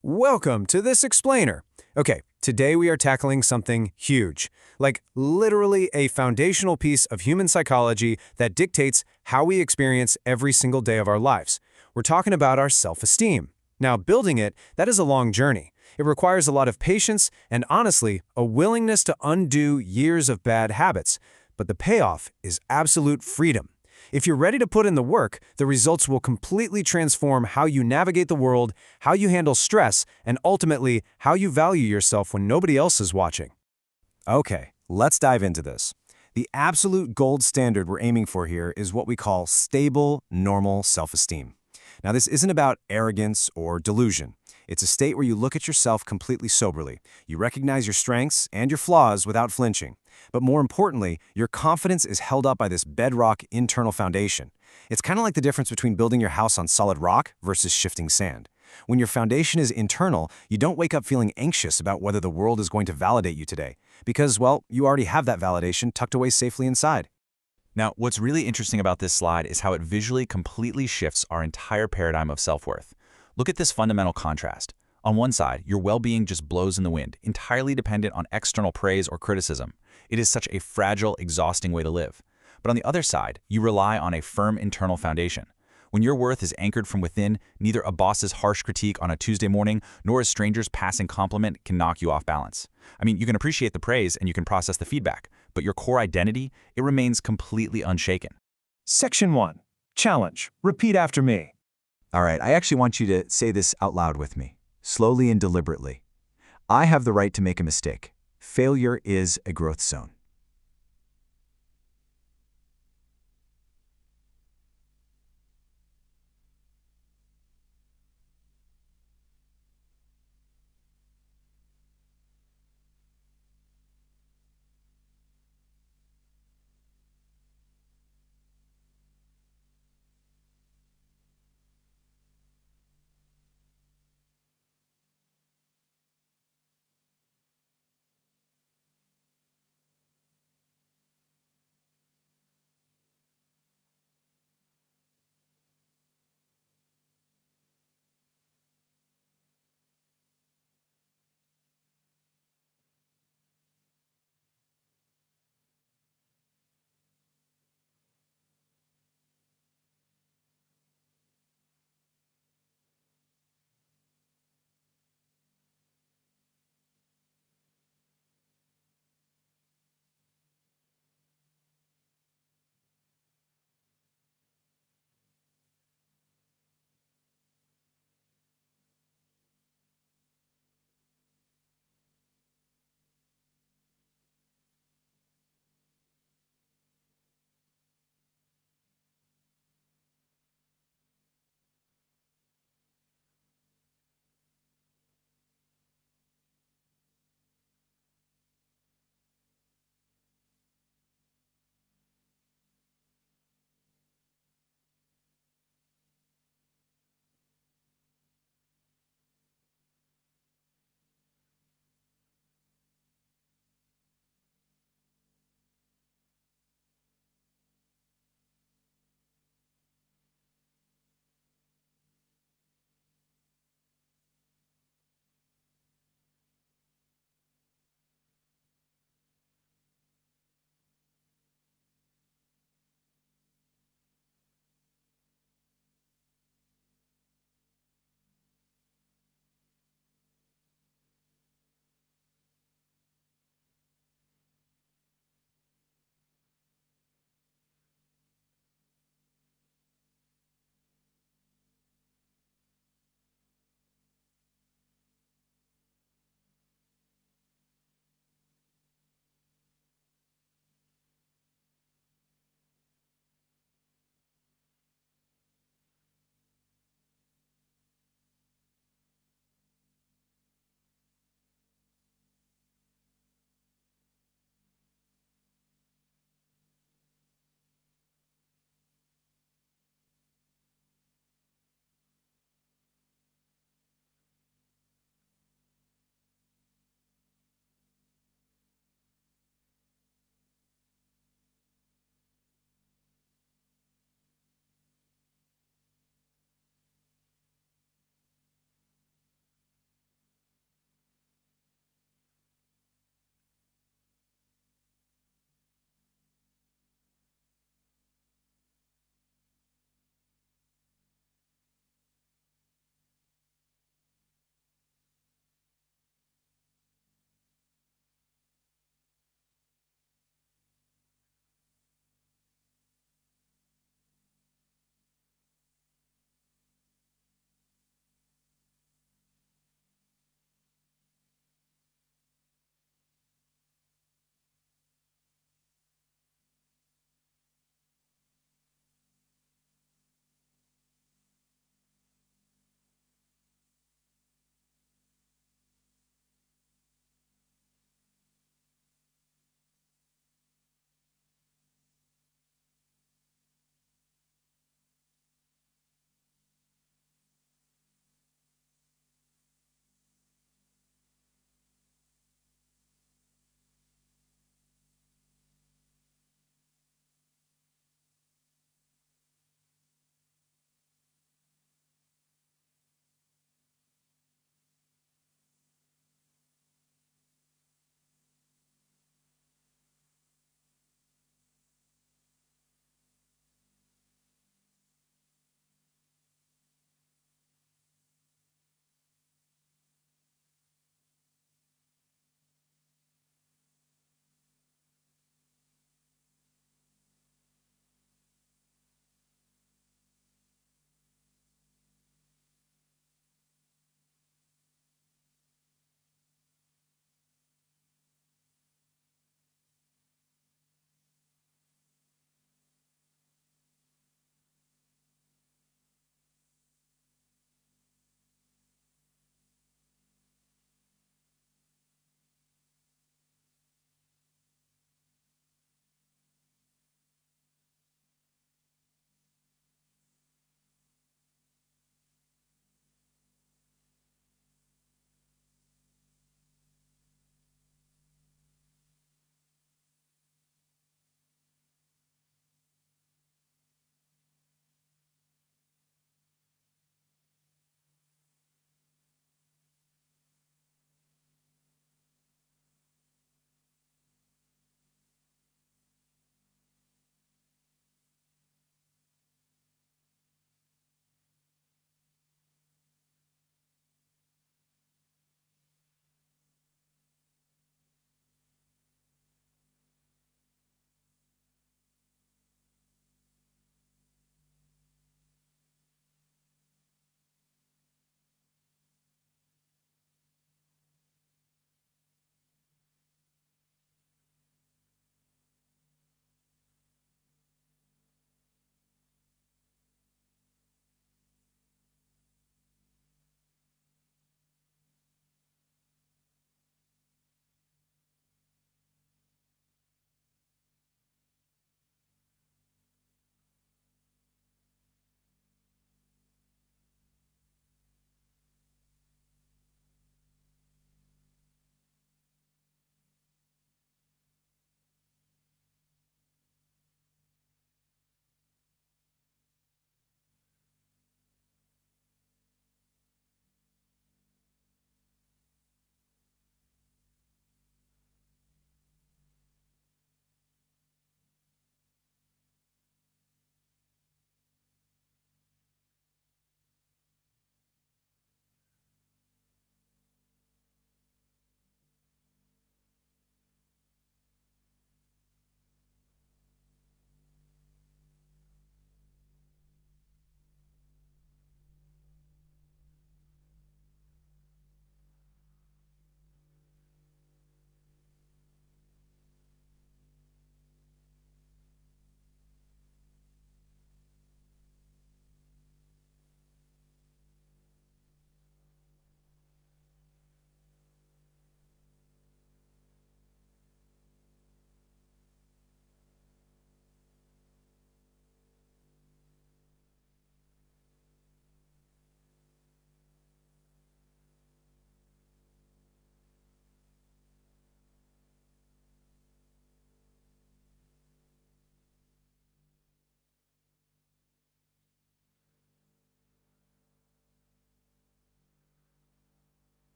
Welcome to this explainer. Okay, today we are tackling something huge, like literally a foundational piece of human psychology that dictates how we experience every single day of our lives. We're talking about our self-esteem. Now, building it, that is a long journey. It requires a lot of patience and, honestly, a willingness to undo years of bad habits. But the payoff is absolute freedom. If you're ready to put in the work, the results will completely transform how you navigate the world, how you handle stress, and ultimately, how you value yourself when nobody else is watching. Okay, let's dive into this. The absolute gold standard we're aiming for here is what we call stable, normal self-esteem. Now, this isn't about arrogance or delusion. It's a state where you look at yourself completely soberly. You recognize your strengths and your flaws without flinching. But more importantly, your confidence is held up by this bedrock internal foundation. It's kind of like the difference between building your house on solid rock versus shifting sand. When your foundation is internal, you don't wake up feeling anxious about whether the world is going to validate you today. Because, well, you already have that validation tucked away safely inside. Now, what's really interesting about this slide is how it visually completely shifts our entire paradigm of self-worth. Look at this fundamental contrast. On one side, your well-being just blows in the wind, entirely dependent on external praise or criticism. It is such a fragile, exhausting way to live. But on the other side, you rely on a firm internal foundation. When your worth is anchored from within, neither a boss's harsh critique on a Tuesday morning nor a stranger's passing compliment can knock you off balance. I mean, you can appreciate the praise and you can process the feedback, but your core identity, it remains completely unshaken. Section 1. Challenge. Repeat after me. All right, I actually want you to say this out loud with me, slowly and deliberately. I have the right to make a mistake. Failure is a growth zone.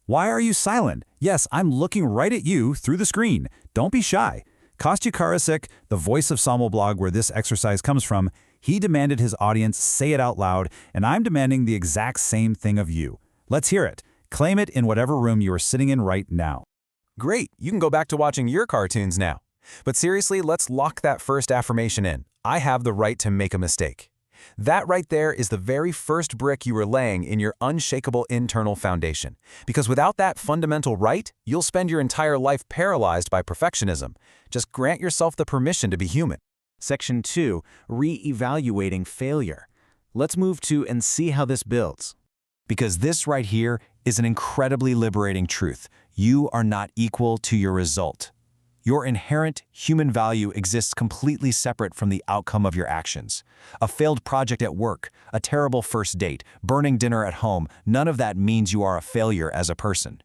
Why are you silent? Yes, I'm looking right at you through the screen. Don't be shy. Kostya Karasik, the voice of Samoblog where this exercise comes from, he demanded his audience say it out loud, and I'm demanding the exact same thing of you. Let's hear it. Claim it in whatever room you are sitting in right now. Great, you can go back to watching your cartoons now. But seriously, let's lock that first affirmation in. I have the right to make a mistake. That right there is the very first brick you are laying in your unshakable internal foundation. Because without that fundamental right, you'll spend your entire life paralyzed by perfectionism. Just grant yourself the permission to be human. Section 2, Re-evaluating failure. Let's move to and see how this builds. Because this right here is an incredibly liberating truth. You are not equal to your result. Your inherent human value exists completely separate from the outcome of your actions. A failed project at work, a terrible first date, burning dinner at home, none of that means you are a failure as a person.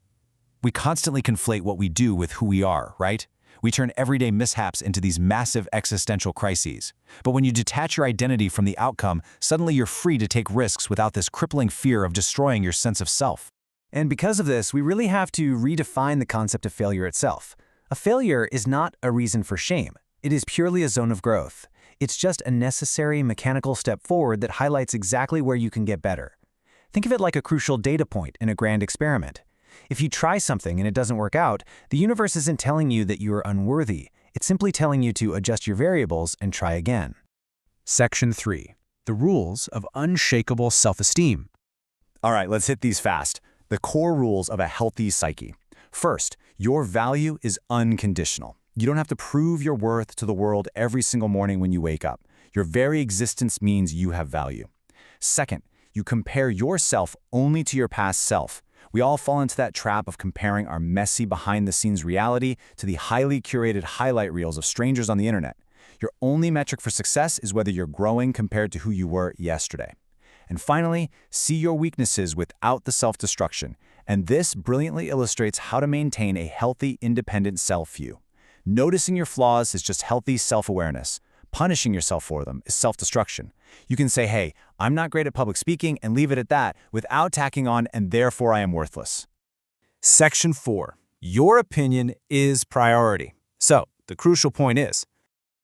We constantly conflate what we do with who we are, right? We turn everyday mishaps into these massive existential crises. But when you detach your identity from the outcome, suddenly you're free to take risks without this crippling fear of destroying your sense of self. And because of this, we really have to redefine the concept of failure itself. A failure is not a reason for shame. It is purely a zone of growth. It's just a necessary mechanical step forward that highlights exactly where you can get better. Think of it like a crucial data point in a grand experiment. If you try something and it doesn't work out, the universe isn't telling you that you are unworthy. It's simply telling you to adjust your variables and try again. Section 3. The rules of unshakable self-esteem. All right, let's hit these fast. The core rules of a healthy psyche. First, your value is unconditional. You don't have to prove your worth to the world every single morning when you wake up. Your very existence means you have value. Second, you compare yourself only to your past self. We all fall into that trap of comparing our messy behind-the-scenes reality to the highly curated highlight reels of strangers on the internet. Your only metric for success is whether you're growing compared to who you were yesterday. And finally, see your weaknesses without the self-destruction. And this brilliantly illustrates how to maintain a healthy, independent self-view. Noticing your flaws is just healthy self-awareness. Punishing yourself for them is self-destruction. You can say, hey, I'm not great at public speaking, and leave it at that without tacking on, and therefore I am worthless. Section 4. Your opinion is priority. So, the crucial point is,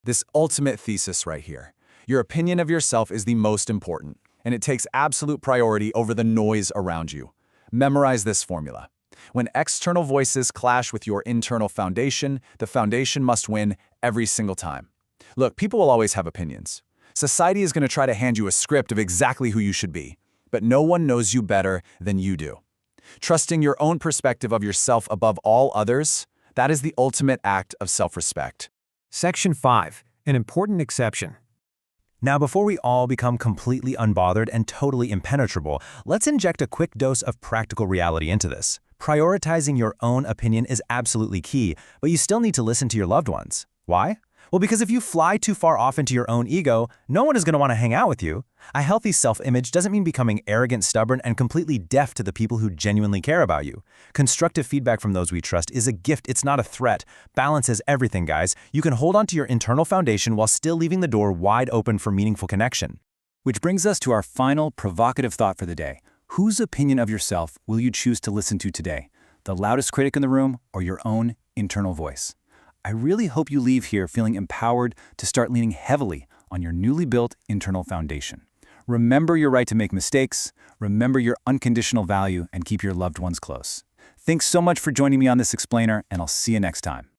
this ultimate thesis right here. Your opinion of yourself is the most important, and it takes absolute priority over the noise around you. Memorize this formula. When external voices clash with your internal foundation, the foundation must win every single time. Look, people will always have opinions. Society is going to try to hand you a script of exactly who you should be, but no one knows you better than you do. Trusting your own perspective of yourself above all others, that is the ultimate act of self-respect. Section 5, an important exception. Now, before we all become completely unbothered and totally impenetrable, let's inject a quick dose of practical reality into this. Prioritizing your own opinion is absolutely key, but you still need to listen to your loved ones. Why? Well, because if you fly too far off into your own ego, no one is going to want to hang out with you. A healthy self-image doesn't mean becoming arrogant, stubborn, and completely deaf to the people who genuinely care about you. Constructive feedback from those we trust is a gift, it's not a threat. Balance is everything, guys. You can hold on to your internal foundation while still leaving the door wide open for meaningful connection. Which brings us to our final provocative thought for the day. Whose opinion of yourself will you choose to listen to today? The loudest critic in the room or your own internal voice? I really hope you leave here feeling empowered to start leaning heavily on your newly built internal foundation. Remember your right to make mistakes, remember your unconditional value, and keep your loved ones close. Thanks so much for joining me on this explainer, and I'll see you next time.